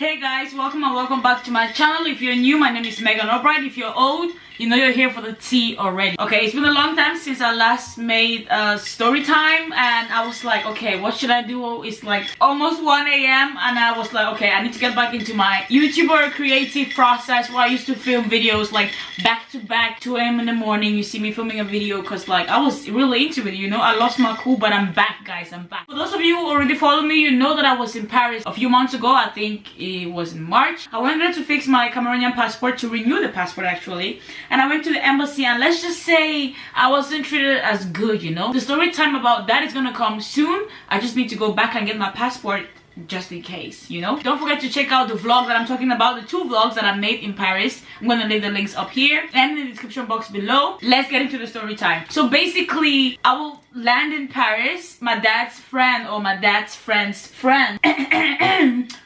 Hey guys, welcome and welcome back to my channel. If you're new, my name is imeganalbright. If you're old, you know you're here for the tea already. Okay, it's been a long time since I last made a story time, and I was like, okay, what should I do? It's like almost 1 a.m. and I was like, okay, I need to get back into my YouTuber creative process where I used to film videos like back to back, 2 a.m. in the morning. You see me filming a video because like I was really into it, you know. I lost my cool, but I'm back, guys. I'm back. For those of you who already follow me, you know that I was in Paris a few months ago. I think it was in March. I went there to fix my Cameroonian passport, to renew the passport actually, and I went to the embassy, and let's just say I wasn't treated as good, you know. The story time about that is gonna come soon. I just need to go back and get my passport just in case, you know. Don't forget to check out the vlog that I'm talking about, the 2 vlogs that I made in Paris. I'm gonna leave the links up here and in the description box below. Let's get into the story time. So basically, I will land in Paris. My dad's friend, or my dad's friend's friend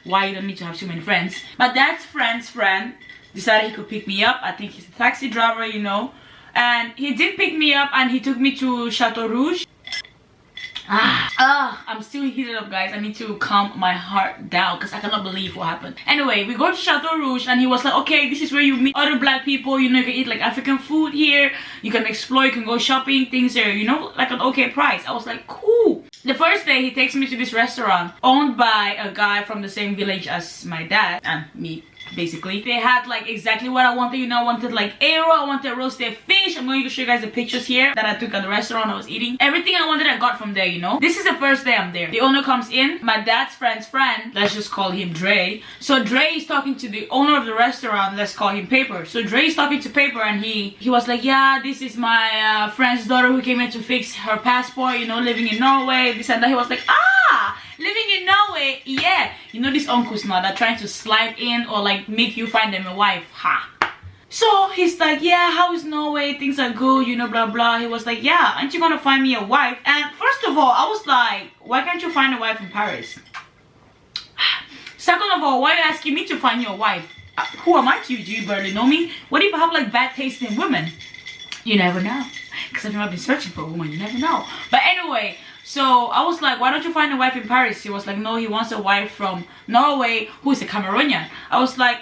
why you don't need to have too many friends. My dad's friend's friend decided he could pick me up. I think he's a taxi driver, you know, and he did pick me up and he took me to Chateau Rouge. I'm still heated up, guys. I need to calm my heart down because I cannot believe what happened. Anyway, we go to Chateau Rouge and he was like, okay, this is where you meet other black people, you know. You can eat like African food here, you can explore, you can go shopping, things are, you know, like an okay price. I was like, cool. The first day he takes me to this restaurant owned by a guy from the same village as my dad and me. Basically, they had like exactly what I wanted, you know. I wanted like arrow, I wanted roasted fish. I'm going to show you guys the pictures here that I took at the restaurant I was eating. Everything I wanted I got from there, you know. This is the first day I'm there. The owner comes in, my dad's friend's friend, let's just call him Dre. So Dre is talking to the owner of the restaurant, let's call him Paper. So Dre is talking to Paper and he was like, yeah, this is my friend's daughter who came in to fix her passport, you know, living in Norway, this and that. He was like, living in Norway, yeah. You know these uncles now that are trying to slide in or like make you find them a wife, So he's like, yeah, how is Norway? Things are good, you know, blah blah. He was like, yeah, aren't you gonna find me a wife? And first of all, I was like, why can't you find a wife in Paris? Second of all, why are you asking me to find you a wife? Who am I to you? Do you barely know me? What if I have like bad taste in women? You never know. Because I've never been searching for a woman, you never know. But anyway, so I was like, why don't you find a wife in Paris? He was like, no, he wants a wife from Norway who is a Cameroonian. I was like,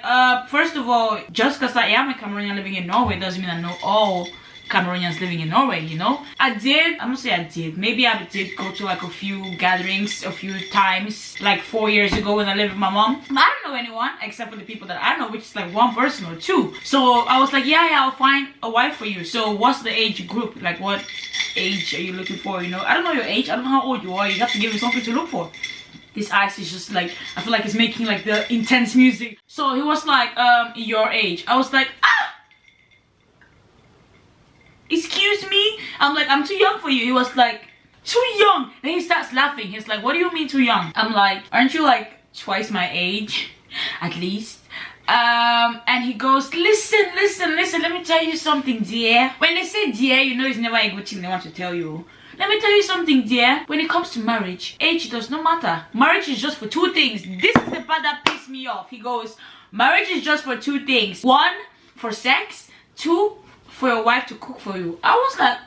first of all, just because I am a Cameroonian living in Norway doesn't mean I know all Cameroonians living in Norway, you know. I'm gonna say I did, maybe I did go to like a few gatherings a few times, like 4 years ago when I lived with my mom. I don't know anyone except for the people that I know, which is like 1 person or 2. So I was like, yeah, I'll find a wife for you. So what's the age group, like what age are you looking for, you know? I don't know your age, I don't know how old you are. You have to give me something to look for. This ice is just like, I feel like it's making like the intense music. So he was like, your age. I was like, excuse me? I'm like, I'm too young for you. He was like, too young? Then he starts laughing. He's like, what do you mean too young? I'm like, aren't you like twice my age at least? And he goes, listen, let me tell you something, dear. When they say dear, you know it's never a good thing they want to tell you. Let me tell you something, dear. When it comes to marriage, age does not matter. Marriage is just for 2 things. This is the part that pissed me off. He goes, marriage is just for 2 things. 1, for sex. 2, for your wife to cook for you. I was like,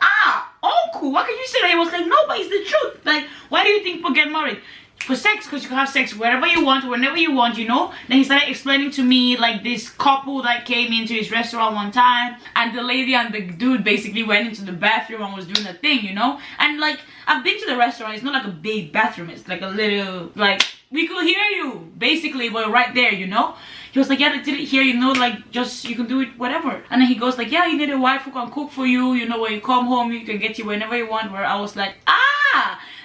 uncle, why can you say that? He was like, no, but it's the truth. Like, why do you think people get married? For sex, because you can have sex wherever you want, whenever you want, you know. Then he started explaining to me like this couple that came into his restaurant one time, and the lady and the dude basically went into the bathroom and was doing a thing, you know. And like, I've been to the restaurant, it's not like a big bathroom, it's like a little, like, we could hear you basically, but right there, you know. He was like, yeah, they didn't hear, you know, like, just, you can do it, whatever. And then he goes like, yeah, you need a wife who can cook for you, you know, when you come home, you can get you whenever you want. Where I was like,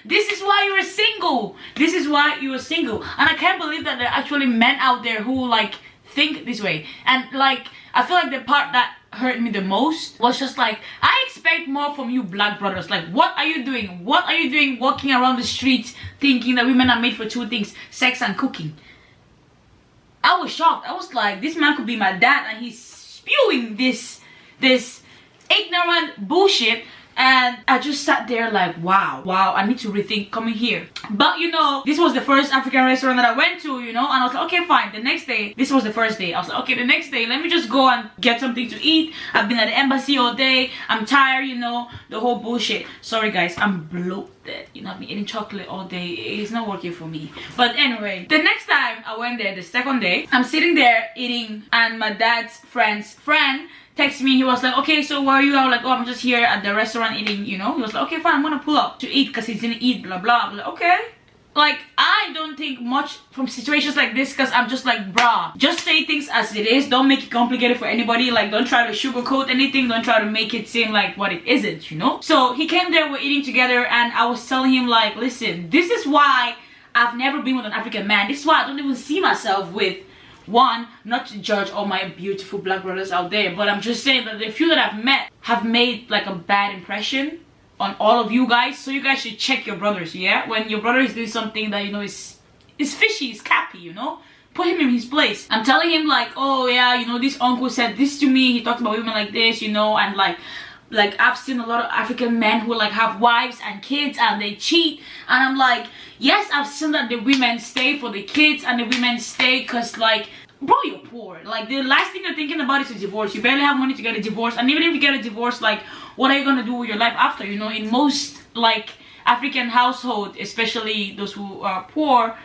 this is why you're single. This is why you're single. And I can't believe that there are actually men out there who, like, think this way. And, like, I feel like the part that hurt me the most was just like, I expect more from you black brothers. Like, what are you doing? What are you doing walking around the streets thinking that women are made for 2 things, sex and cooking? I was shocked. I was like, this man could be my dad and he's spewing this ignorant bullshit And I just sat there like, wow, I need to rethink coming here. But you know, this was the first African restaurant that I went to, you know, and I was like, okay, fine. The next day, this was the first day, I was like, okay, the next day, let me just go and get something to eat. I've been at the embassy all day, I'm tired, you know, the whole bullshit. Sorry guys, I'm bloated, you know, I've been eating chocolate all day. It's not working for me. But anyway, the next time I went there, the second day, I'm sitting there eating, and my dad's friend's friend texted me. He was like, okay, so where are you? I was like, oh, I'm just here at the restaurant eating, you know. He was like, okay, fine, I'm gonna pull up to eat because he's gonna eat, blah blah. I'm like, okay. Like, I don't think much from situations like this, because I'm just like, bruh, just say things as it is. Don't make it complicated for anybody. Like, don't try to sugarcoat anything. Don't try to make it seem like what it isn't, you know. So he came there, we're eating together, and I was telling him like, listen, this is why I've never been with an African man. This is why I don't even see myself with one, not to judge all my beautiful black brothers out there, but I'm just saying that the few that I've met have made like a bad impression on all of you guys. So you guys should check your brothers, yeah? When your brother is doing something that you know is fishy, is cappy, you know, put him in his place. I'm telling him like, oh yeah, you know, this uncle said this to me, he talked about women like this, you know, and like I've seen a lot of African men who like have wives and kids and they cheat, and I'm like, yes, I've seen that the women stay for the kids and the women stay because like, bro, you're poor. Like, the last thing you're thinking about is a divorce. You barely have money to get a divorce, and even if you get a divorce, like, what are you gonna do with your life after? You know, in most like African household, especially those who are poor,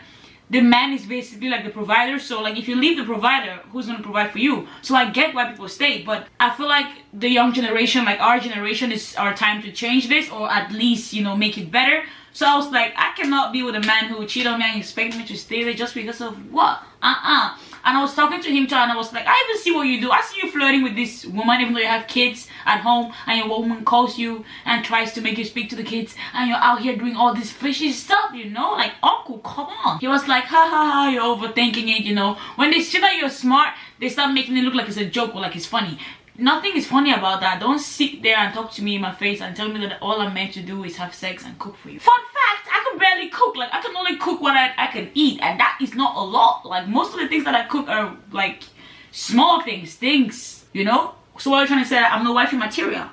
the man is basically like the provider. So like, if you leave the provider, who's gonna provide for you? So I get why people stay, but I feel like the young generation, like our generation, is our time to change this, or at least, you know, make it better. So I was like, I cannot be with a man who would cheat on me and expect me to stay there just because of what? And I was talking to him too, and I was like, I even see what you do. I see you flirting with this woman even though you have kids at home, and your woman calls you and tries to make you speak to the kids, and you're out here doing all this fishy stuff, you know? Like, uncle, come on. He was like, ha ha ha, you're overthinking it, you know? When they see that you're smart, they start making it look like it's a joke or like it's funny. Nothing is funny about that. Don't sit there and talk to me in my face and tell me that all I'm meant to do is have sex and cook for you. Fun fact, I can barely cook. Like, I can only cook what I can eat, and that is not a lot. Like, most of the things that I cook are like small things, you know? So what are you trying to say? I'm the wifey material?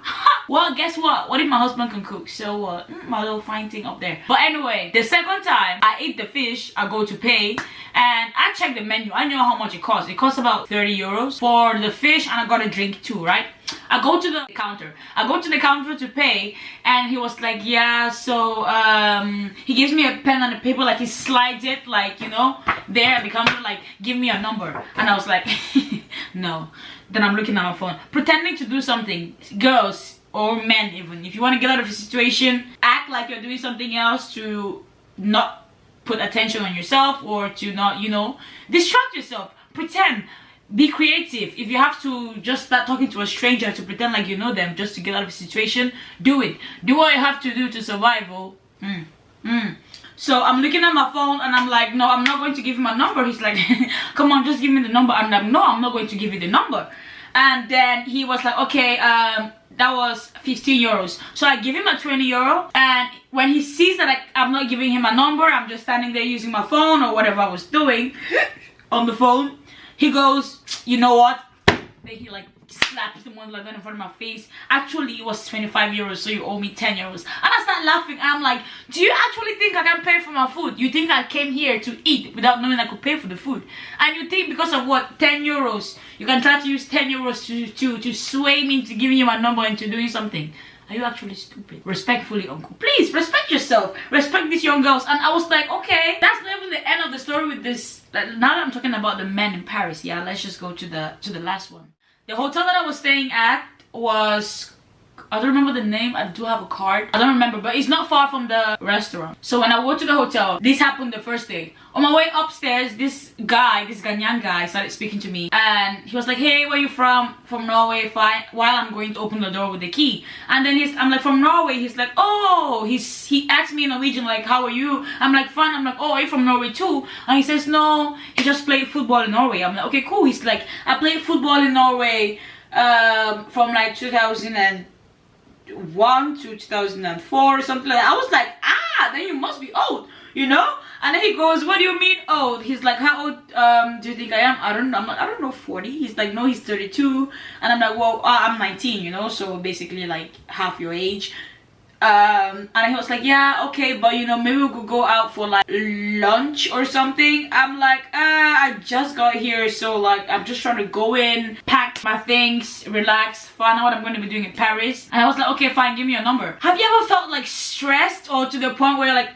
Well, guess what? What if my husband can cook? So my little fine thing up there. But anyway, the second time I ate the fish, I go to pay, and I checked the menu. I know how much it costs. It costs about 30 euros for the fish, and I got a drink too, right? I go to the counter. I go to the counter to pay, and he was like, yeah, so he gives me a pen and a paper, like he slides it, like, you know, there at the counter, like, give me a number. And I was like, no. Then I'm looking at my phone, pretending to do something. Girls or men, even if you want to get out of a situation, act like you're doing something else to not put attention on yourself, or to not, you know, distract yourself. Pretend. Be creative. If you have to just start talking to a stranger to pretend like you know them just to get out of a situation, do it. Do what you have to do to survive. So I'm looking at my phone, and I'm like, no, I'm not going to give him a number. He's like, come on, just give me the number. I'm like, no, I'm not going to give you the number. And then he was like, okay, that was 15 euros. So I give him a 20 euro, and when he sees that I'm not giving him a number, I'm just standing there using my phone or whatever I was doing on the phone, he goes, you know what? Then he like slaps the one like that in front of my face. Actually, it was 25 euros, so you owe me 10 euros. And I start laughing, and I'm like, do you actually think I can pay for my food? You think I came here to eat without knowing I could pay for the food? And you think because of what, 10 euros, you can try to use 10 euros to sway me into giving you my number into doing something? Are you actually stupid? Respectfully, uncle. Please, respect yourself. Respect these young girls. And I was like, okay, that's not even the end of the story with this. Now that I'm talking about the men in Paris, yeah, let's just go to the last one. The hotel that I was staying at was, I don't remember the name. I do have a card. I don't remember, but it's not far from the restaurant. So when I went to the hotel, this happened the first day. On my way upstairs, this Ghanaian guy started speaking to me, and he was like, hey, where you from? From Norway. Fine. While I'm going to open the door with the key, and then I'm like, from Norway. He's like, oh, he asked me in Norwegian, like, how are you? I'm like, fine. I'm like, oh, are you from Norway too? And he says, no, he just played football in Norway. I'm like, okay, cool. He's like, I played football in Norway from like 2001 to 2004 or something like that. I was like, then you must be old, you know? And then he goes, what do you mean old? He's like, how old do you think I am? I don't know. I'm like, I don't know, 40. He's like, no, he's 32. And I'm like, well, I'm 19, you know, so basically like half your age. And he was like, yeah, okay, but you know, maybe we could go out for like lunch or something. I'm like, I just got here, so like I'm just trying to go in, pack my things, relax, find out what I'm going to be doing in Paris. And I was like, okay, fine, give me your number. Have you ever felt like stressed or to the point where you're like,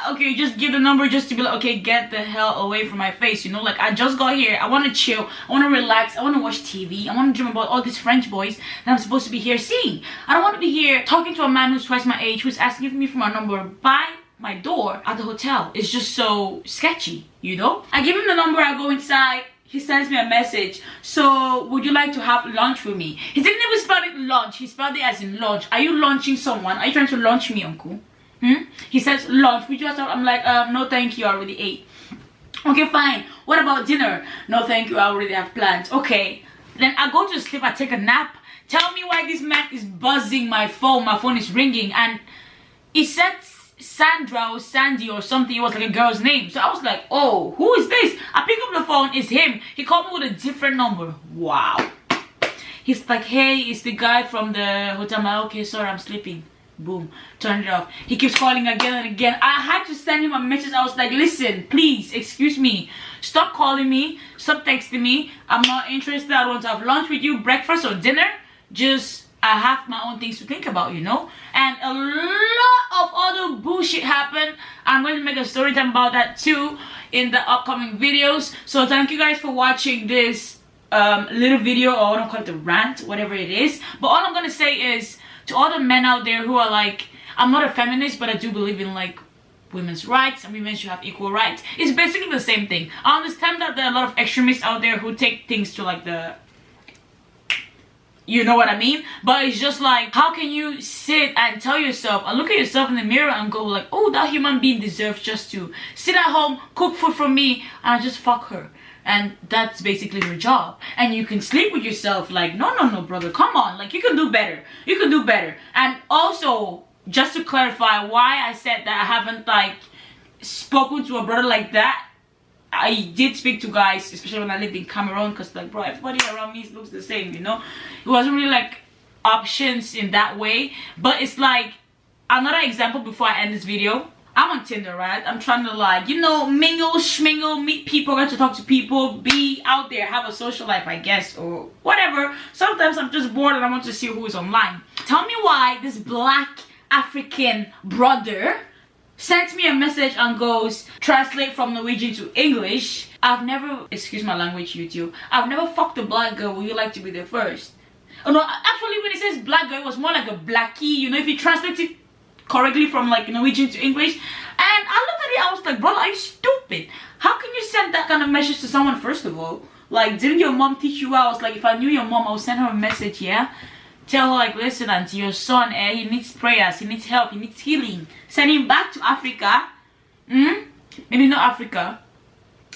okay, just give the number just to be like, okay, get the hell away from my face, you know? Like, I just got here, I want to chill, I want to relax, I want to watch TV, I want to dream about all these French boys that I'm supposed to be here seeing. I don't want to be here talking to a man who's twice my age, who's asking me for my number by my door at the hotel. It's just so sketchy, you know? I give him the number, I go inside, he sends me a message. So, would you like to have lunch with me? He didn't even spell it lunch, he spelled it as in lunch. Are you launching someone? Are you trying to launch me, uncle? He says lunch. Would you like to? I'm like, no thank you, I already ate. Okay, fine. What about dinner? No thank you, I already have plans. Okay. Then I go to sleep, I take a nap. Tell me why this man is buzzing my phone. My phone is ringing, and he said Sandra or Sandy or something. It was like a girl's name. So I was like, oh, who is this? I pick up the phone, it's him. He called me with a different number. Wow. He's like, hey, it's the guy from the hotel. I'm like, okay, sorry, I'm sleeping. Boom, turn it off. He keeps calling again and again. I had to send him a message. I was like, listen, please, excuse me, stop calling me, stop texting me. I'm not interested. I don't want to have lunch with you, breakfast or dinner. Just, I have my own things to think about, you know. And a lot of other bullshit happened. I'm going to make a story time about that too in the upcoming videos. So thank you guys for watching this little video, or I don't call it a rant, whatever it is. But all I'm going to say is, to all the men out there who are like, I'm not a feminist, but I do believe in like women's rights and women should have equal rights. It's basically the same thing. I understand that there are a lot of extremists out there who take things to like the, you know what I mean? But it's just like, how can you sit and tell yourself and look at yourself in the mirror and go like, oh, that human being deserves just to sit at home, cook food for me, and I just fuck her. And that's basically your job. And you can sleep with yourself like, no, brother, come on. Like, you can do better. You can do better. And also, just to clarify why I said that I haven't like spoken to a brother like that, I did speak to guys, especially when I lived in Cameroon, because like, bro, everybody around me looks the same, you know. It wasn't really like options in that way. But it's like, another example before I end this video. I'm on Tinder, right? I'm trying to like, you know, mingle, schmingle, meet people, get to talk to people, be out there, have a social life, I guess, or whatever. Sometimes I'm just bored and I want to see who is online. Tell me why this black African brother sent me a message and goes, translate from Norwegian to English. I've never, excuse my language, YouTube, I've never fucked a black girl. Would you like to be the first? Oh no, actually when it says black girl, it was more like a blackie, you know, if you translate it correctly from like Norwegian to English. And I looked at it, I was like, bro, are you stupid? How can you send that kind of message to someone, first of all? Like, didn't your mom teach you? I was like, if I knew your mom, I would send her a message, yeah? Tell her like, listen, auntie, your son, he needs prayers, he needs help, he needs healing. Send him back to Africa. Maybe not Africa,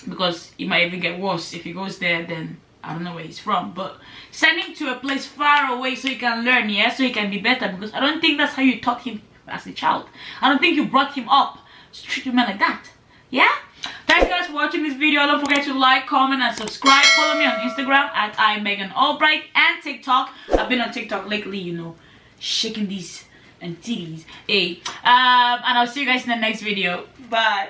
because it might even get worse. If he goes there, then I don't know where he's from, but send him to a place far away so he can learn, yeah? So he can be better, because I don't think that's how you taught him as a child. I don't think you brought him up to treat a man like that. Yeah? Thanks guys for watching this video. Don't forget to like, comment, and subscribe. Follow me on Instagram at imeganalbright and TikTok. I've been on TikTok lately, you know, shaking these and titties. Hey. And I'll see you guys in the next video. Bye.